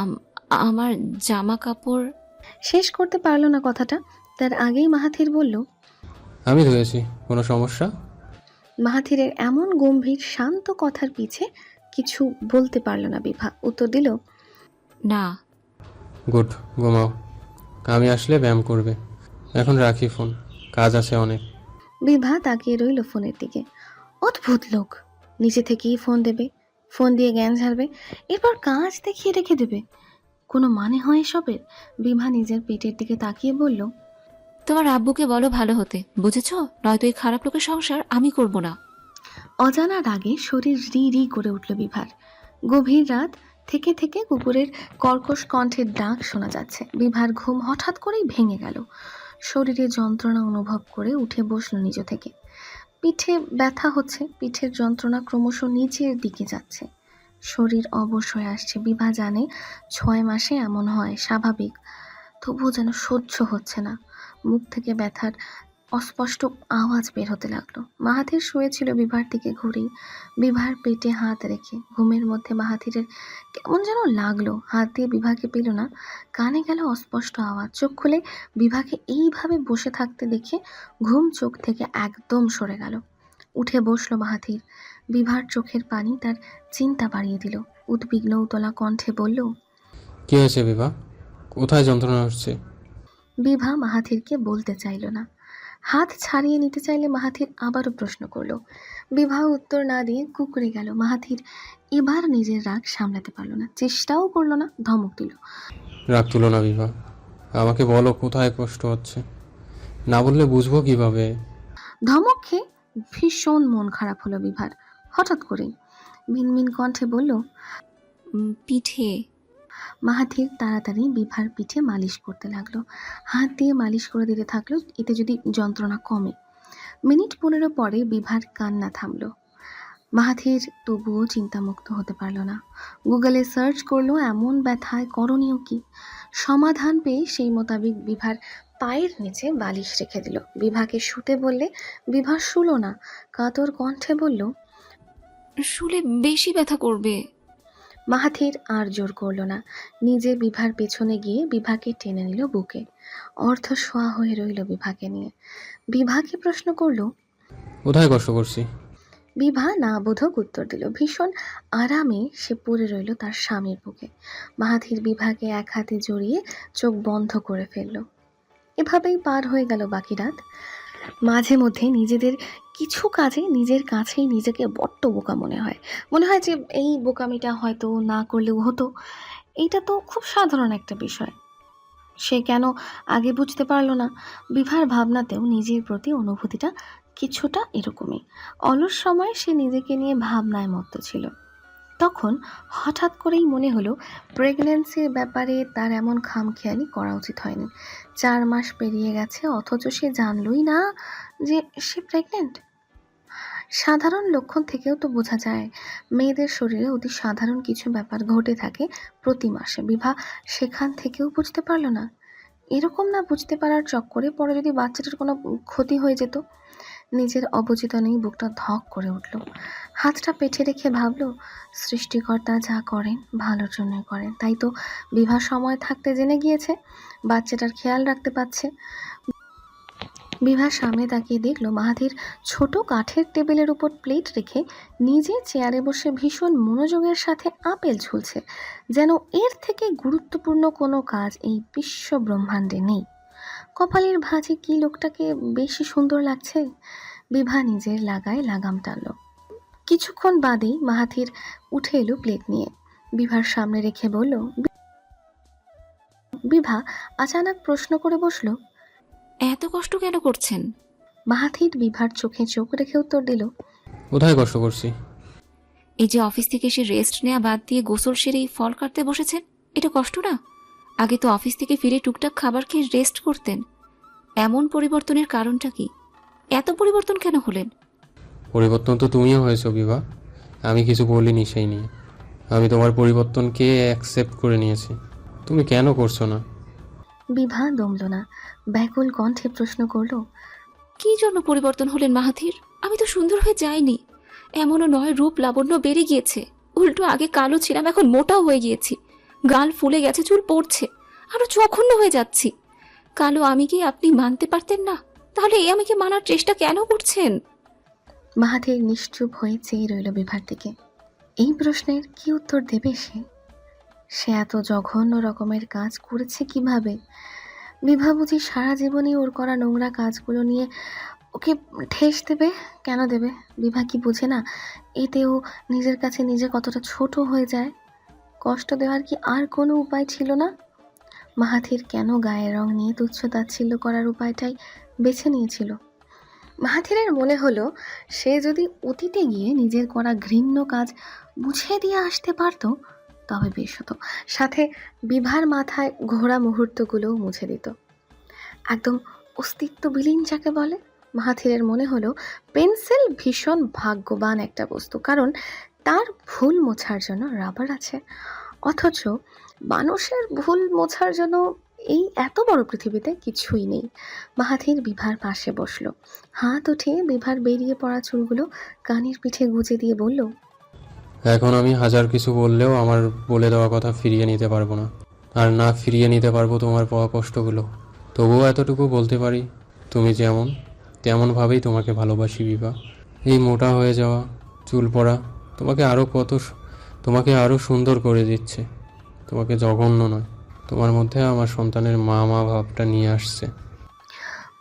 আম- আমার জামা কাপড়। শেষ করতে পারল না কথাটা, তার আগেই মাহাথির বলল। আমি ধুয়েছি, কোনো সমস্যা? মাহাথিরের এমন গম্ভীর শান্ত কথার পিছে কিছু বলতে পারল না বিভা, উত্তর দিল। না। গুড, ঘুমাও, আমি আসলে ব্যায়াম করবে। এখন রাখি ফোন, কাজ আছে অনেক। বিভা তাকিয়ে রইল ফোনের দিকে। অদ্ভুত লোক, নিজে থেকেই ফোন দেবে, ফোন দিয়ে জ্ঞান ঝাড়বে, এরপর কাজ দেখিয়ে রেখে দেবে। কোনো মানে হয় এসবের? বিভা নিজের পেটের দিকে তাকিয়ে বলল। তোমার আব্বুকে বলো ভালো হতে, বুঝেছো? নয়তো এই খারাপ লোকের সংসার আমি করব না। অজানা রাগে শরীর রি রি করে উঠল বিভার। গভীর রাত, থেকে থেকে কুকুরের কর্কশ কণ্ঠের ডাক শোনা যাচ্ছে। বিভার ঘুম হঠাৎ করেই ভেঙে গেল। শরীরে যন্ত্রণা অনুভব করে উঠে বসল নিজ থেকে। পিঠে ব্যথা হচ্ছে, পিঠের যন্ত্রণা ক্রমশ নিচের দিকে যাচ্ছে। শরীর অবশ হয়ে আসছে। বিভা জানে 6 মাসে এমন হয়, স্বাভাবিক। তবুও যেন সহ্য হচ্ছে না। মুখ থেকে ব্যথার অস্পষ্ট আওয়াজ বের হতে লাগলো। মাহাথির শুয়েছিল বিভার দিকে ঘুরেই, বিভার পেটে হাত রেখে। ঘুমের মধ্যে মাহাথিরের কেমন যেন লাগলো, হাত দিয়ে বিভাকে পেল না। কানে গেল অস্পষ্ট আওয়াজ। চোখ খুলে বিভাকে এইভাবে বসে থাকতে দেখে ঘুম চোখ থেকে একদম সরে গেল। উঠে বসলো মাহাথির। বিভার চোখের পানি তার চিন্তা বাড়িয়ে দিল। উদ্বিগ্ন উতলা কণ্ঠে বলল। কী হয়েছে বিভা? কোথায় যন্ত্রণা হচ্ছে? বিভা মাহাথিরকে বলতে চাইল না। হাত ছাড়িয়ে নিতে চাইলে মাহাথির আবারও প্রশ্ন করলো। বিভা উত্তর না দিয়ে কুঁকড়ে গেল। মাহাথির এবার নিজের রাগ সামলাতে পারলো না, চেষ্টাও করলো না, ধমক দিল। রাগ তুলো না বিভা, আমাকে বলো কোথায় কষ্ট হচ্ছে, না বললে বুঝবো কিভাবে? ধমক খেয়ে ভীষণ মন খারাপ হলো বিভার। হঠাৎ করেই মিনমিন কণ্ঠে বলল। পিঠে। মাহাথির তাড়াতাড়ি বিভার পিঠে মালিশ করতে লাগলো। হাত দিয়ে মালিশ করে দিতে থাকলো, এতে যদি যন্ত্রণা কমে। মিনিট 15 পরে বিভার কান্না থামলো। মাহাথির তবুও চিন্তামুক্ত হতে পারল না। গুগলে সার্চ করলো এমন ব্যথায় করণীয় কি। সমাধান পেয়ে সেই মোতাবেক বিভার পায়ের নিচে বালিশ রেখে দিল। বিভাকে শুতে বললে বিভা শুলো না, কাতর কণ্ঠে বলল। শুলে বেশি ব্যথা করবে। মাহাথির আর জোর করলো না, নিজে বিভার পেছনে গিয়ে বিভাকে টেনে নিল বুকে। অর্ধ শোয়া হয়ে রইল বিভাকে নিয়ে। বিভাকে প্রশ্ন করলো। কোথায় কষ্ট করছি? বিভা না বোধক উত্তর দিল। ভীষণ আরামে সে পড়ে রইল তার স্বামীর বুকে। মাহাথির বিভাকে এক হাতে জড়িয়ে চোখ বন্ধ করে ফেলল। এভাবেই পার হয়ে গেল বাকি রাত। মাঝে মধ্যে নিজেদের কিছু কাজে নিজের কাছেই নিজেকে বড্ড বোকা মনে হয়। মনে হয় যে এই বোকামিটা হয়তো না করলেও হতো। এইটা তো খুব সাধারণ একটা বিষয়। সে কেন আগে বুঝতে পারল না? বিভার ভাবনাতেও নিজের প্রতি অনুভূতিটা কিছুটা এরকমই। অলস সময়ে সে নিজেকে নিয়ে ভাবনায় মত্ত ছিল। তখন হঠাৎ করেই মনে হলো প্রেগন্যান্সির ব্যাপারে তার এমন খামখেয়ালি করা উচিত হয়নি। 4 মাস পেরিয়ে গেছে, অথচ সে জানলই না যে সে প্রেগনেন্ট। সাধারণ লক্ষণ থেকেও তো বোঝা যায় মেয়েদের শরীরে অতি সাধারণ কিছু ব্যাপার ঘটে থাকে প্রতি মাসে। বিভা সেখান থেকেও বুঝতে পারল না। এরকম না বুঝতে পারার চক্করে পরে যদি বাচ্চাটার কোনো ক্ষতি হয়ে যেত। নিজের অবচেতনেই বুকটা ধক করে উঠল। হাতটা পেটে রেখে ভাবল, সৃষ্টিকর্তা যা করেন ভালোর জন্যই করেন। তাই তো বিভা সময় থাকতে জেনে গিয়েছে, বাচ্চাটার খেয়াল রাখতে পারছে। বিভার সামনে তাকিয়ে দেখল মাহাথির ছোট কাঠের টেবিলের উপর প্লেট রেখে নিজে চেয়ারে বসে ভীষণ মনোযোগের সাথে আপেল ঝুলছে। যেন এর থেকে গুরুত্বপূর্ণ কোনো কাজ এই বিশ্ব ব্রহ্মাণ্ডে নেই। কপালের ভাঁজে কি লোকটাকে বেশি সুন্দর লাগছে। বিভা নিজের লাগায় লাগাম টানল। কিছুক্ষণ বাদেই মাহাথির উঠে এলো প্লেট নিয়ে, বিভার সামনে রেখে বলল। বিভা আচানক প্রশ্ন করে বসল। এত কষ্ট কেন করছেন? মাহাথির বিভার চোখে চোখ রেখে উত্তর দিল। কোথায় কষ্ট করছি? এই যে অফিস থেকে এসে রেস্ট নেওয়া বাদ দিয়ে গোসল সেরেই ফল কাটতে বসেছেন, এটা কষ্ট না? আগে তো অফিস থেকে ফিরে টুকটাক খাবার খেয়ে রেস্ট করতেন। এমন পরিবর্তনের কারণটা কি? এত পরিবর্তন কেন হলেন? পরিবর্তন তো তুমিও হয়েছো বিভা, আমি কিছু বলিনি সেই নিয়ে। আমি তোমার পরিবর্তনকে অ্যাকসেপ্ট করে নিয়েছি, তুমি কেন করছো না? বিভা দমল না, ব্যাকুল কণ্ঠে প্রশ্ন করল। কি জন্য পরিবর্তন হলেন মাহাথির? আমি তো সুন্দর হয়ে যাইনি। এমনও নয় রূপ লাবণ্য বেড়ে গিয়েছে, উল্টো আগে কালো ছিলাম এখন মোটাও হয়ে গিয়েছি। গাল ফুলে গেছে, চুল পড়ছে, আরো জঘন্য হয়ে যাচ্ছি। কালো আমি কি আপনি মানতে পারতেন না? তাহলে এই আমাকে মানার চেষ্টা কেন করছেন? মাহাথির নিশ্চুপ হয়ে চেয়ে রইল বিভার দিকে। এই প্রশ্নের কি উত্তর দেবে সে? সে এত জঘন্য রকমের কাজ করেছে কিভাবে? বিভা বুঝি সারা জীবনই ওর করা নোংরা কাজগুলো নিয়ে ওকে ঠেস দেবে? কেন দেবে? বিভা কি বোঝে না এতে ও নিজের কাছে নিজে কতটা ছোট হয়ে যায়? কষ্ট দেওয়ার কি আর কোনো উপায় ছিল না? মাহাথির কেন গায়ের রং নিয়ে তুচ্ছ তাচ্ছিল্য করার উপায়টাই বেছে নিয়েছিল? মাহাথিরের মনে হলো সে যদি অতীতে গিয়ে নিজের করা ঘৃণ্য কাজ মুছে দিয়ে আসতে পারতো তবে বেশ হতো, সাথে বিভার মাথায় ঘোরা মুহূর্তগুলোও মুছে দিত। একদম অস্তিত্ব বিলীন যাকে বলে। মাহাথিরের মনে হলো পেন্সিল ভীষণ ভাগ্যবান একটা বস্তু, কারণ তার ভুল মোছার জন্য রাবার আছে। অথচ মানুষের ভুল মোছার জন্য এই এত বড় পৃথিবীতে কিছুই নেই। মাহাথির বিভার পাশে বসলো, হাত উঠিয়ে বিভার বেরিয়ে পড়া চুলগুলো কানের পিঠে গুজে দিয়ে বলল, এখন আমি হাজার কিছু বললেও আমার বলে দেওয়া কথা ফিরিয়ে নিতে পারবো না, আর না ফিরিয়ে নিতে পারবো তোমার পাওয়া কষ্টগুলো। তবুও এতটুকু বলতে পারি, তুমি যেমন তেমনভাবেই তোমাকে ভালোবাসি বিভা। এই মোটা হয়ে যাওয়া, চুল পড়া তোমাকে আরও সুন্দর করে দিচ্ছে। তোমাকে জঘন্য নয়, তোমার মধ্যে আমার সন্তানের মা মা ভাবটা নিয়ে আসছে।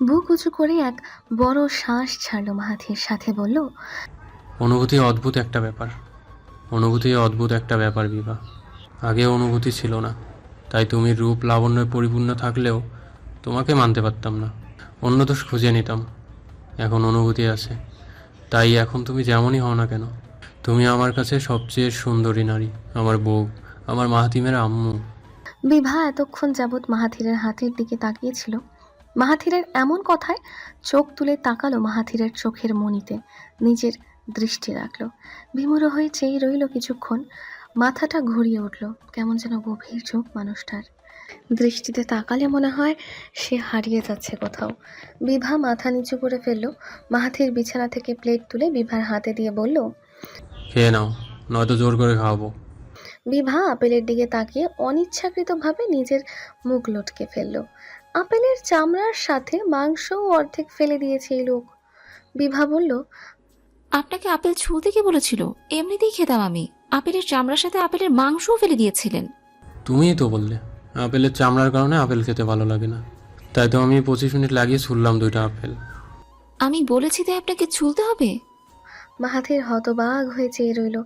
বুক উঁচু করে এক বড় শ্বাস ছাড়লো মাহাথির, সাথে বলল, অনুভূতি অদ্ভুত একটা ব্যাপার। বিভা। আগে অনুভূতি ছিল না, তাই তুমি রূপ লাবণ্যে পরিপূর্ণ থাকলেও তোমাকে মানতে পারতাম না, অন্য দোষ খুঁজে নিতাম। এখন অনুভূতি আছে, তাই এখন তুমি যেমনই হও না কেন, তুমি আমার কাছে সবচেয়ে সুন্দরী নারী, আমার বউ, আমার মাহাতিমের আম্মু। বিভা এতক্ষণ যাবৎ মাহাথিরের হাতের দিকে তাকিয়েছিল। মাহাথিরের এমন কথায় চোখ তুলে তাকালো মাহাথিরের চোখের মণিতে, নিজের দৃষ্টি রাখলো। বিমূঢ় হয়ে চেয়ে রইল কিছুক্ষণ, মাথাটা ঘুরিয়ে উঠল। কেমন যেন গভীর চোখ মানুষটার, দৃষ্টিতে তাকালে মনে হয় সে হারিয়ে যাচ্ছে কোথাও। বিভা মাথা নিচু করে ফেলল। মাহাথির বিছানা থেকে প্লেট তুলে বিভার হাতে দিয়ে বলল, খেয়ে নাও, নয়তো জোর করে খাওয়াবো। বিভা আপেলের দিকে তাকিয়ে অনিচ্ছাকৃতভাবে নিজের মুখ লটকে ফেলল। আপেলের চামড়ার সাথে মাংসও অর্ধেক ফেলে দিয়েছে এই লোক। বিভা বলল, আপনাকে আপেল ছুঁতে কে বলেছিল? এমনিতেই খেতাম আমি। আপেলের চামড়ার সাথে আপেলের মাংসও ফেলে দিয়েছিলেন। তুমিই তো বললে আপেলের চামড়ার কারণে আপেল খেতে ভালো লাগে না, তাই তো আমি 25 মিনিট লাগিয়ে ছুললাম 2টা আপেল। আমি বলেছি তাই আপনাকে ছুলতে হবে? মাহাথির হতবাক হয়ে চেয়ে রইল,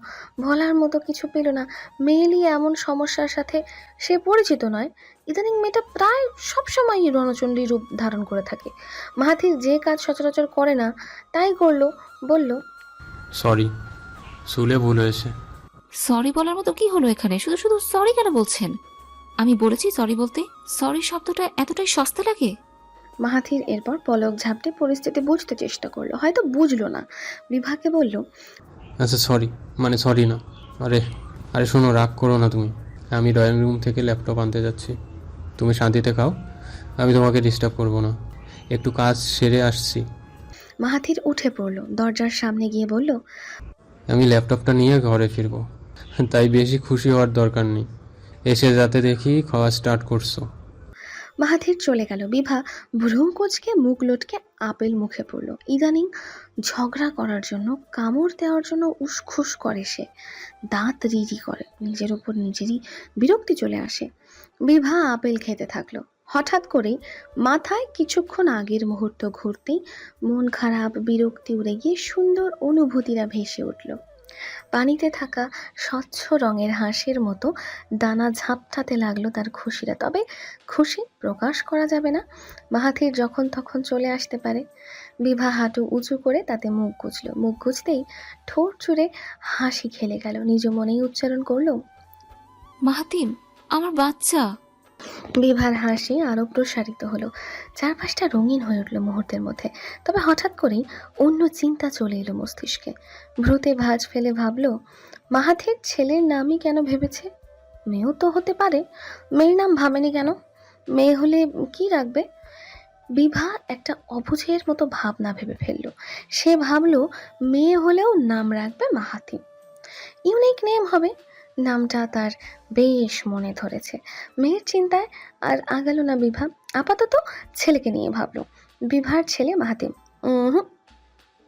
বলার মতো কিছু পেল না। মেয়েলি এমন সমস্যার সাথে সে পরিচিত নয়। ইদানিং মেয়েটা প্রায় সবসময়ই রণচণ্ডী রূপ ধারণ করে থাকে। মাহাথির যে কাজ সচরাচর করে না তাই করলো। বলল, সরি, ছুলে ভুল হয়েছে। সরি বলার মতো কি হলো এখানে? শুধু শুধু সরি কেন বলছেন? আমি বলেছি সরি বলতে। সরি শব্দটা এতটাই সস্তা লাগে? মাহাথির এরপর পলক ঝাপটে পরিস্থিতি বুঝতে চেষ্টা করলো, হয়তো বুঝলো না। বিভাকে বলল, আচ্ছা সরি, মানে সরি না। আরে আরে শোনো, রাগ করো না তুমি। আমি ড্রয়িং রুম থেকে ল্যাপটপ আনতে যাচ্ছি, তুমি শান্তিতে খাও, আমি তোমাকে ডিস্টার্ব করবো না, একটু কাজ সেরে আসছি। মাহাথির উঠে পড়ল, দরজার সামনে গিয়ে বলল, আমি ল্যাপটপটা নিয়ে ঘরে ফিরবো, তাই বেশি খুশি হওয়ার দরকার নেই। এসে যাতে দেখি খাওয়া স্টার্ট করছো। মাহাথির চলে গেল। বিভা ভ্রু কুঁচকে মুখ লটকে আপেল মুখে পড়ল। ইদানিং ঝগড়া করার জন্য, কামড় দেওয়ার জন্য উসখুস করে সে, দাঁত রিরি করে, নিজের উপর নিজেরই বিরক্তি চলে আসে। বিভা আপেল খেতে থাকলো। হঠাৎ করেই মাথায় কিছুক্ষণ আগের মুহূর্ত ঘুরতেই মন খারাপ, বিরক্তি উড়ে গিয়ে সুন্দর অনুভূতিরা ভেসে উঠল। পানিতে থাকা স্বচ্ছ রঙের হাঁসের মতো দানা ঝাপটাতে লাগলো তার খুশিরা। তবে খুশি প্রকাশ করা যাবে না, মাহাথির যখন তখন চলে আসতে পারে। বিভা হাঁটু উঁচু করে তাতে মুখ গুজল। মুখ গুজতেই ঠোঁট চুড়ে হাসি খেলে গেল। নিজ মনেই উচ্চারণ করলো, মাহাতিম, আমার বাচ্চা। বিভার হাসি আরো প্রসারিত হলো, চারপাশটা রঙিন হয়ে উঠল মুহূর্তের মধ্যে। তবে হঠাৎ করেই অন্য চিন্তা চলে এলো মস্তিষ্কে। ভ্রুতে ভাঁজ ফেলে ভাবলো, মাহাথির ছেলের নামই কেন ভেবেছে? মেয়েও তো হতে পারে, মেয়ের নাম ভাবেনি কেন? মেয়ে হলে কি রাখবে? বিভা একটা অবুঝের মতো ভাবনা ভেবে ফেললো। সে ভাবলো মেয়ে হলেও নাম রাখবে মাহাতিম, ইউনিক নেম হবে। নামটা তার বেশ মনে ধরেছে। মেয়ের চিন্তায় আর আগালো না বিভা, আপাতত ছেলেকে নিয়ে ভাবলো। বিভার ছেলে মাহাতিম। হুম,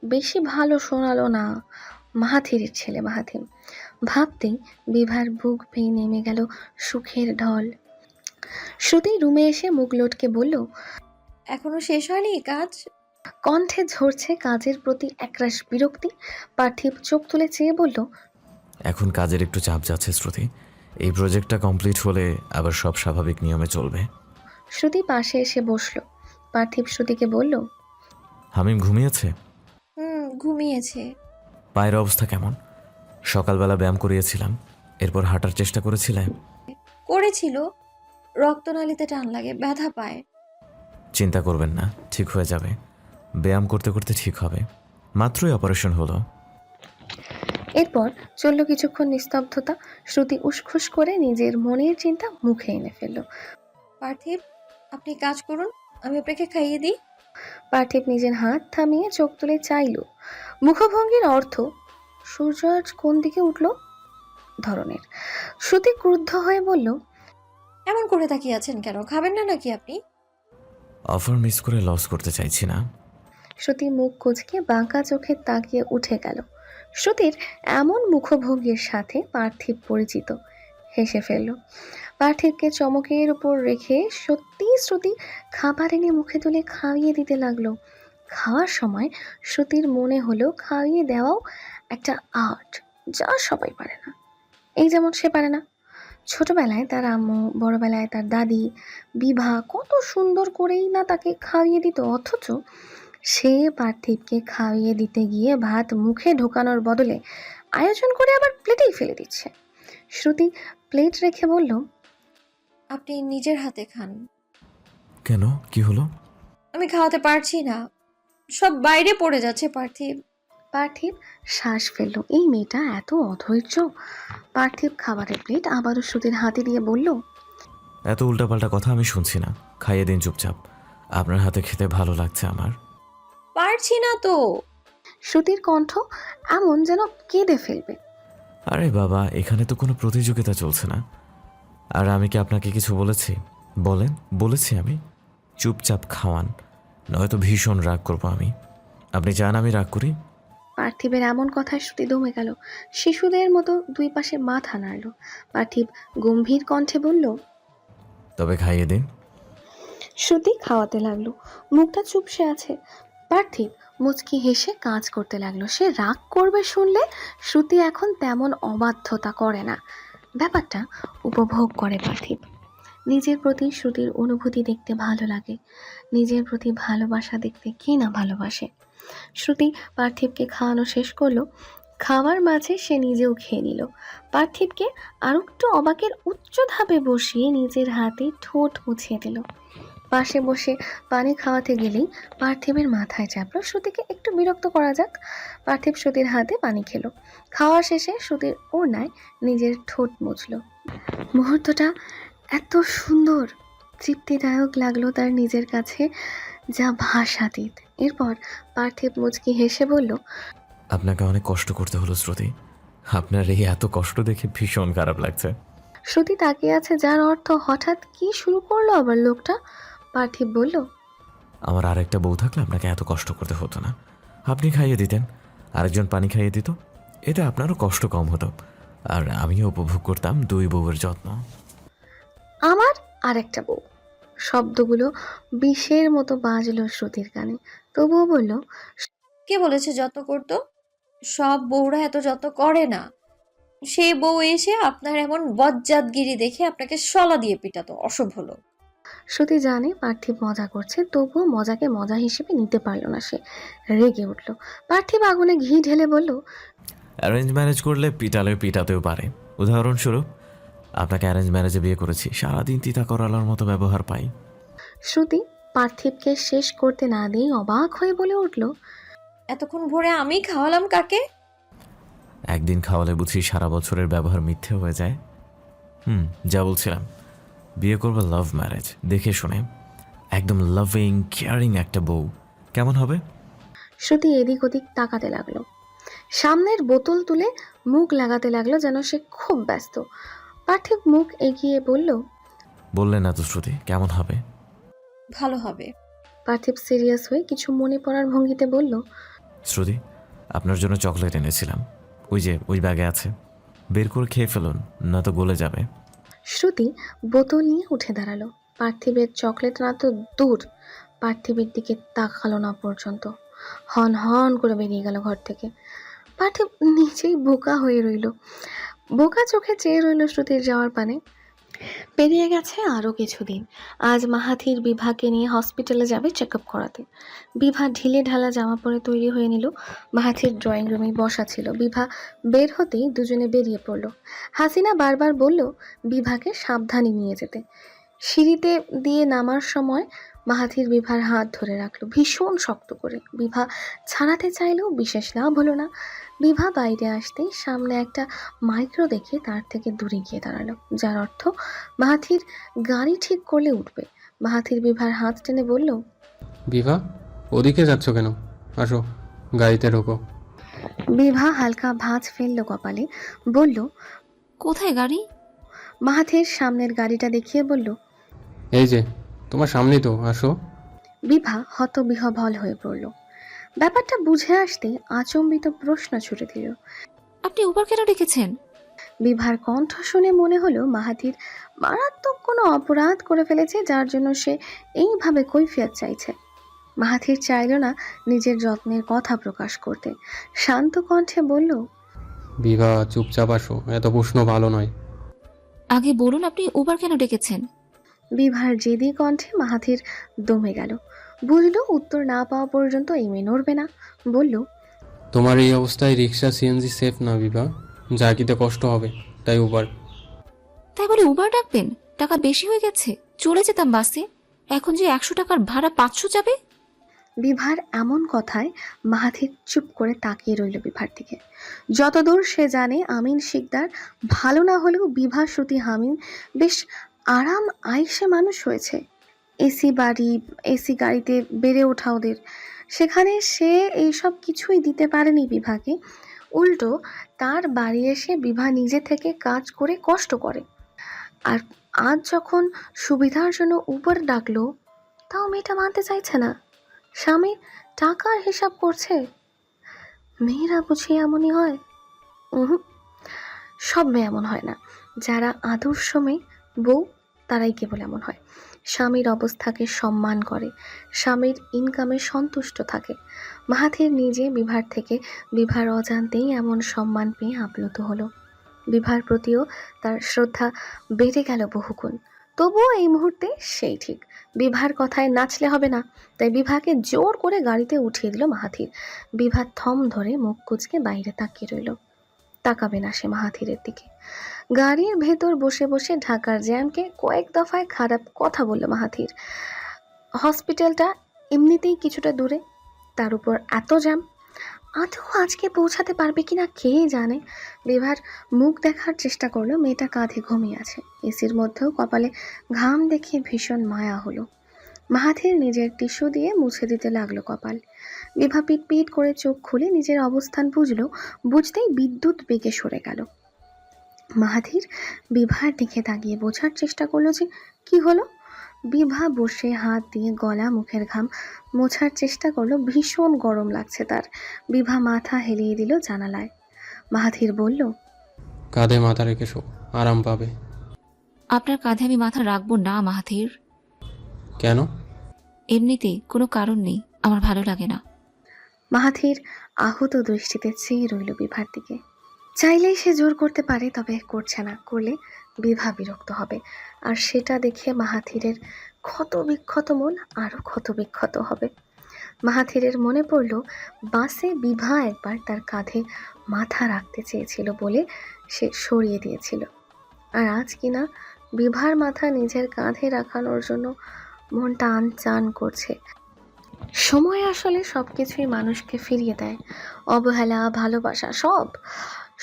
বেশি ভালো শোনালো না। মাহাথিরের ছেলে মাহাতিম। ভাবতেই বিভার বুক পেয়ে নেমে গেল সুখের ঢল। শ্রুতি রুমে এসে মুখ লটকে বলল, এখনো শেষ হয়নি কাজ? কণ্ঠে ঝরছে কাজের প্রতি একরাশ বিরক্তি। পার্থিব চোখ তুলে চেয়ে বলল, এখন কাজের একটু চাপ যাচ্ছে শ্রুতি। এই প্রজেক্টটা কমপ্লিট হলে আবার সব স্বাভাবিক নিয়মে চলবে। শ্রুতি পাশে এসে বসলো। পার্থিব শ্রুতিকে বলল, হামিম ঘুমিয়েছে? ঘুমিয়েছে। পায়ের অবস্থা কেমন? সকালবেলা ব্যায়াম করিয়েছিলাম, এরপর হাঁটার চেষ্টা করেছিলে? করেছিল, রক্তনালীতে টান লাগে, ব্যথা পায়। চিন্তা করবেন না, ঠিক হয়ে যাবে। ব্যায়াম করতে করতে ঠিক হবে। মাত্রই অপারেশন হলো। এরপর চলল কিছুক্ষণ নিস্তব্ধতা। শ্রুতি উসখুস করে নিজের মনের চিন্তা মুখে এনে ফেলল। পার্থিব, আপনি কাজ করুন, আমি আপনাকে খাইয়ে দিই। পার্থিব নিজের হাত থামিয়ে চোখ তুলে চাইল। মুখভঙ্গির অর্থ সূর্য আজ কোন দিকে উঠল ধরনের। শ্রুতি ক্রুদ্ধ হয়ে বলল, এমন করে তাকিয়ে আছেন কেন? খাবেন না নাকি আপনি? অফার মিস করে লস করতে চাইছি না। শ্রুতি মুখ কুঁচকে বাঁকা চোখে তাকিয়ে উঠে গেল। শ্রুতির এমন মুখভঙ্গির সাথে পার্থিব পরিচিত। হেসে ফেলল। পার্থিবকে চমকের উপর রেখে সত্যি শ্রুতি খাবার এনে মুখে তুলে খাইয়ে দিতে লাগলো। খাওয়ার সময় শ্রুতির মনে হলো খাইয়ে দেওয়াও একটা আর্ট, যা সবাই পারে না। এই যেমন সে পারে না। ছোটবেলায় তার আম্মু, বড়বেলায় তার দাদি, বিভা কত সুন্দর করেই না তাকে খাইয়ে দিত, অথচ সে পার্থিবকে খাইয়ে দিতে গিয়ে ভাত মুখে ঢোকানোর বদলে আয়োজন করে আবার প্লেটেই ফেলে দিচ্ছে। শ্রুতি প্লেট রেখে বলল, আপনি নিজের হাতে খান। কেন, কি হলো? আমি খাওয়াতে পারছি না, সব বাইরে পড়ে যাচ্ছে। পার্থিব। পার্থিব শ্বাস ফেলল। এই মেয়েটা এত অধৈর্য। পার্থিব খাবারের প্লেট আবারও শ্রুতির হাতে দিয়ে বলল, এত উল্টাপাল্টা কথা আমি শুনছি না, খাইয়ে দিন চুপচাপ। আপনার হাতে খেতে ভালো লাগছে আমার। পারছি না তো। শ্রুতির কণ্ঠ এমন যেন কেঁদে ফেলবে। আরে বাবা, এখানে তো কোনো প্রতিযোগিতা চলছে না। আর আমি কি আপনাকে কিছু বলেছি? বলেন, বলেছি আমি? চুপচাপ খাওয়ান, নয়তো ভীষণ রাগ করবো আমি। আপনি চান আমি রাগ করি? পার্থিবের এমন কথায় শ্রুতি দমে গেল। শিশুদের মতো দুই পাশে মাথা নাড়ল। পার্থিব গম্ভীর কণ্ঠে বলল, তবে খাইয়ে দিন। শ্রুতি খাওয়াতে লাগলো। মুখটা চুপসে আছে। পার্থিব মুচকি হেসে কাজ করতে লাগলো। সে রাগ করবে শুনলে শ্রুতি এখন তেমন অবাধ্যতা করে না, ব্যাপারটা উপভোগ করে পার্থিব। নিজের প্রতি শ্রুতির অনুভূতি দেখতে ভালো লাগে। নিজের প্রতি ভালোবাসা দেখতে কে না ভালোবাসে। শ্রুতি পার্থিবকে খাওয়ানো শেষ করলো। খাওয়ার মাঝে সে নিজেও খেয়ে নিল। পার্থিবকে আরো একটু অবাকের উচ্চ ধাপে বসিয়ে নিজের হাতে ঠোঁট মুছিয়ে দিল। পাশে বসে পানি খাওয়াতে গেলেই পার্থিবের মাথায় চাপলো শ্রুতিকে একটু বিরক্ত করা যাক। পার্থিব শ্রুতির হাতে পানি খেলো। খাওয়া শেষে শ্রুতির ওড়নায় নিজের ঠোঁট মুছল। মুহূর্তটা এত সুন্দর, তৃপ্তিদায়ক লাগলো তার নিজের কাছে, যা ভাষাতীত। এরপর পার্থিব মুচকি হেসে বলল, আপনাকে অনেক কষ্ট করতে হলো শ্রুতি। আপনার এই এত কষ্ট দেখে ভীষণ খারাপ লাগছে। শ্রুতি তাকিয়ে আছে, যার অর্থ হঠাৎ কি শুরু করলো আবার লোকটা। পার্থিব বলল, আমার আরেকটা বউ থাকলে আপনাকে এত কষ্ট করতে হতো না। আপনি খাইয়ে দিতেন, আরেকজন পানি খাইয়ে দিত, এতে আপনারও কষ্ট কম হতো, আর আমিও উপভোগ করতাম দুই বউয়ের যত্ন। আমার আরেকটা বউ। শব্দগুলো বিষের মতো বাজলো শ্রুতির কানে। তবুও বলল, কে বলেছে যত্ন করতো? সব বউরা এত যত্ন করে না। সেই বউ এসে আপনার এমন বজ্জাতগিরি দেখে আপনাকে শলা দিয়ে পিটাতো, অসভ্য লোক। শ্রুতি জানে পার্থিব মজা করছে, তবুও মজাকে মজা হিসেবে নিতে পারল না। সে রেগে উঠল। পার্থিব আগুনে ঘি ঢেলে বলল, অ্যারেঞ্জ ম্যারেজ করলে পিটালে পিটাতেও পারে। উদাহরণস্বরূপ, আপনাকে অ্যারেঞ্জ ম্যারেজে বিয়ে করেছি, সারাদিন তিতা করালার মতো ব্যবহার পাই। শ্রুতি পার্থিবকে শেষ করতে না দিয়ে অবাক হয়ে বলে উঠল, এতক্ষণ ভোরে আমি খাওয়ালাম কাকে? একদিন খাওয়ালে বুঝি সারা বছরের ব্যবহার মিথ্যে হয়ে যায়। যা বলছিলাম, বিয়ে করবো লাভ ম্যারেজ, দেখে শুনে, একদম লাভিং কেয়ারিং একটা বউ। কেমন হবে? শ্রুতি এদিক ওদিক তাকাতে লাগলো। সামনের বোতল তুলে মুখ লাগাতে লাগলো যেন সে খুব ব্যস্ত। পার্থিব মুখ এগিয়ে বলল, বললেন না তো শ্রুতি, কেমন হবে? ভালো হবে। পার্থিব সিরিয়াস হয়ে কিছু মনে পড়ার ভঙ্গিতে বলল, শ্রুতি, আপনার জন্য চকলেট এনেছিলাম, ওই যে ওই ব্যাগে আছে, বের করে খেয়ে ফেলুন, না তো গলে যাবে। শ্রুতি বোতল নিয়ে উঠে দাঁড়ালো। পার্থিবের চকলেট না তো দূর, পার্থিবের দিকে তাকালো না পর্যন্ত হন হন করে বেরিয়ে গেল ঘর থেকে। পার্থিব নিচেই বোকা হয়ে রইল, বোকা চোখে চেয়ে রইল শ্রুতির যাওয়ার পানে। পেরিয়ে গেছে আরও কিছুদিন। আজ মাহাথির বিভাকে নিয়ে হসপিটালে যাবে চেক আপ করাতে। বিভা ঢিলে ঢালা জামা পরে তৈরি হয়ে নিল। মাহাথির ড্রয়িং রুমে বসা ছিল। বিভা বের হতেই দুজনে বেরিয়ে পড়ল। হাসিনা বারবার বলল বিভাকে সাবধানে নিয়ে যেতে। সিঁড়িতে দিয়ে নামার সময় মাহাথির বিভার হাত ধরে রাখলো ভীষণ শক্ত করে। বিভা ছাড়াতে চাইলেও বিশেষ লাভ হলো না। বিভা বাইরে আসতেই সামনে একটা মাইক্রো দেখে তার থেকে দূরে গিয়ে দাঁড়ালো, যার অর্থ মাহাথির গাড়ি ঠিক করলে উঠবে। মাহাথির বিভার হাত টেনে বলল, বিভা, ওদিকে যাচ্ছ কেন? আসো, গাড়িতে ঢোকো। বিভা হালকা ভাঁজ ফেললো কপালে, বলল, কোথায় গাড়ি? মাহাথির সামনের গাড়িটা দেখিয়ে বলল। এই যে তোমার সামনেই তো, আসো। বিভা হতবিহ্বল হয়ে পড়ল। ব্যাপারটা বুঝে আসতে আচম্বিত প্রশ্ন ছুড়ে দিল। আপনি উবার কেন ডেকেছেন? বিভার কণ্ঠ শুনে মনে হলো মাহাথির মারাত্মক কোনো অপরাধ করে ফেলেছে, যার জন্য সে এইভাবে কৈফিয়ত চাইছে। মাহাথির চাইল না নিজের যত্নের কথা প্রকাশ করতে, শান্ত কণ্ঠে বলল, বিভা, চুপচাপ আসো, এত প্রশ্ন ভালো নয়। আগে বলুন আপনি উবার কেন ডেকেছেন? বিভার জেদি কণ্ঠে মাহাথির দমে গেল। বুঝলো উত্তর না পাওয়া পর্যন্ত এমে নড়বে না। বলল, তোমার এই অবস্থায় রিক্সা সিএনজি সেফ না বিভা, জার্কিতে কষ্ট হবে, তাই উবার। তাই বলে উবার ডাকবেন? টাকা বেশি হয়ে গেছে, চলে যেতাম বাসে। এখন যে 100 টাকার ভাড়া 500 যাবে। বিভার এমন কথায় মাহাথির চুপ করে তাকিয়ে রইল বিভার দিকে। যতদূর সে জানে আমিন শিকদার ভালো না হলেও বিভা শ্রুতি হামিন বেশ আরাম আয়েশে মানুষ হয়েছে। এসি বাড়ি, এসি গাড়িতে বেড়ে ওঠা ওদের, সেখানে সে এইসব কিছুই দিতে পারেনি বিভাকে। উল্টো তার বাড়ি এসে বিভা নিজে থেকে কাজ করে কষ্ট করে, আর আজ যখন সুবিধার জন্য উবার ডাকলো তাও মেয়েটা মানতে চাইছে না। স্বামী টাকার হিসাব করছে। মেয়েরা বুঝি এমনই হয়? সব মেয়ে এমন হয় না। যারা আদর্শ মেয়ে বউ, তারাই কেবল এমন হয়। স্বামীর অবস্থাকে সম্মান করে, স্বামীর ইনকামে সন্তুষ্ট থাকে। মাহাথির নিজে বিভার থেকে বিভার অজান্তেই এমন সম্মান পেয়ে আপ্লুত হলো। বিভার প্রতিও তার শ্রদ্ধা বেড়ে গেল বহুগুণ। তবুও এই মুহূর্তে সেই ঠিক বিভার কথায় নাচলে হবে না, তাই বিভাকে জোর করে গাড়িতে উঠিয়ে দিল মাহাথির। বিভা থম ধরে মুখ কুঁচকে বাইরে তাকিয়ে রইল, তাকাবে না সে মাহাথিরের দিকে। গাড়ির ভেতর বসে বসে ঢাকার জ্যামকে কয়েক দফায় খারাপ কথা বলল মাহাথির। হসপিটালটা এমনিতেই কিছুটা দূরে, তার উপর এত জ্যাম। আদৌ আজকে পৌঁছাতে পারবে কিনা কে জানে। বিভার মুখ দেখার চেষ্টা করলো, মেয়েটা কাঁধে ঘুমিয়ে আছে। এসির মধ্যেও কপালে ঘাম দেখে ভীষণ মায়া হলো। মাহাথির নিজের টিস্যু দিয়ে মুছে দিতে লাগলো কপাল। বিভা পিট পিট করে চোখ খুলে নিজের অবস্থান বুঝলো, বুঝতেই বিদ্যুৎ বেগে সরে গেল। মাহাথির বিভার দিকে তাকিয়ে বোঝার চেষ্টা করলো যে কি হলো। বিভা বসে হাত দিয়ে গলা মুখের ঘাম মোছার চেষ্টা করলো, ভীষণ গরম লাগছে তার। বিভা মাথা হেলিয়ে দিল জানালায়। মাহাথির বলল, কাঁধে মাথা রেখে শো, আরাম পাবে। আপনার কাঁধে আমি মাথা রাখবো না মাহাথির। কেন? এমনিতেই কোনো কারণ নেই, আমার ভালো লাগে না। মাহাথির আহত দৃষ্টিতে চেয়ে রইল বিভার দিকে। চাইলেই সে জোর করতে পারে, তবে করছে না, করলে বিভা বিরক্ত হবে, আর সেটা দেখে মাহাথিরের ক্ষত বিক্ষত মন আরো ক্ষত বিক্ষত হবে। মাহাথিরের মনে পড়ল বাসে বিভা একবার তার কাঁধে মাথা রাখতে চেয়েছিল বলে সে সরিয়ে দিয়েছিল, আর আজ কিনা বিভার মাথা নিজের কাঁধে রাখানোর জন্য মনটা আনচান করছে। সময় আসলে সবকিছুই মানুষকে ফিরিয়ে দেয়, অবহেলা, ভালোবাসা, সব।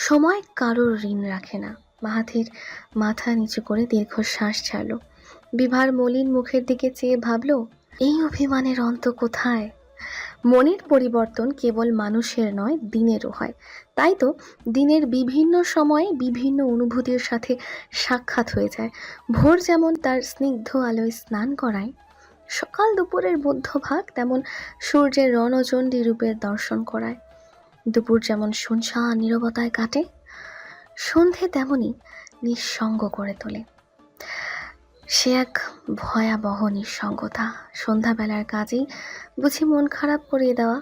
সময় কারোর ঋণ রাখে না। মাহাথির মাথা নিচু করে দীর্ঘশ্বাস ছাড়ল। বিভার মলিন মুখের দিকে চেয়ে ভাবল, এই অভিমানের অন্ত কোথায়? মনের পরিবর্তন কেবল মানুষের নয়, দিনেরও হয়। তাই তো দিনের বিভিন্ন সময়ে বিভিন্ন অনুভূতির সাথে সাক্ষাৎ হয়ে যায়। ভোর যেমন তার স্নিগ্ধ আলোয় স্নান করায়, সকাল দুপুরের মধ্যভাগ তেমন সূর্যের রণচণ্ডী রূপের দর্শন করায়। দুপুর যেমন শুনশান নীরবতায় কাটে, সন্ধে তেমনি নিঃসঙ্গ করে তোলে। সে এক ভয়াবহ নিঃসঙ্গতা। সন্ধ্যাবেলার কাজেই বুঝি মন খারাপ করিয়ে দেওয়া।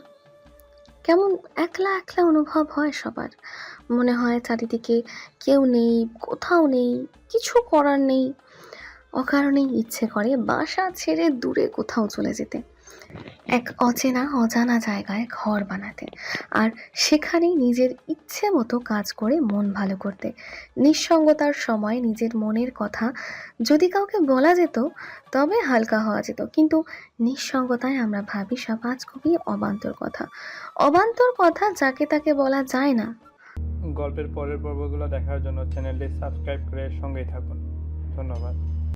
কেমন একলা একলা অনুভব হয় সবার। মনে হয় চারিদিকে কেউ নেই, কোথাও নেই, কিছু করার নেই। অকারণেই ইচ্ছে করে বাসা ছেড়ে দূরে কোথাও চলে যেতে, এক অচেনা অজানা জায়গায় ঘর বানাতে, আর সেখানেই নিজের ইচ্ছে মতো কাজ করে মন ভালো করতে। নিঃসঙ্গতার সময় নিজের মনের কথা যদি কাউকে বলা যেত তবে হালকা হওয়া যেত, কিন্তু নিঃসঙ্গতায় আমরা ভাবি সব আজ খুবই অবান্তর কথা। অবান্তর কথা যাকে তাকে বলা যায় না। গল্পের পরের পর্বগুলো দেখার জন্য চ্যানেলটি সাবস্ক্রাইব করে সঙ্গেই থাকুন। ধন্যবাদ।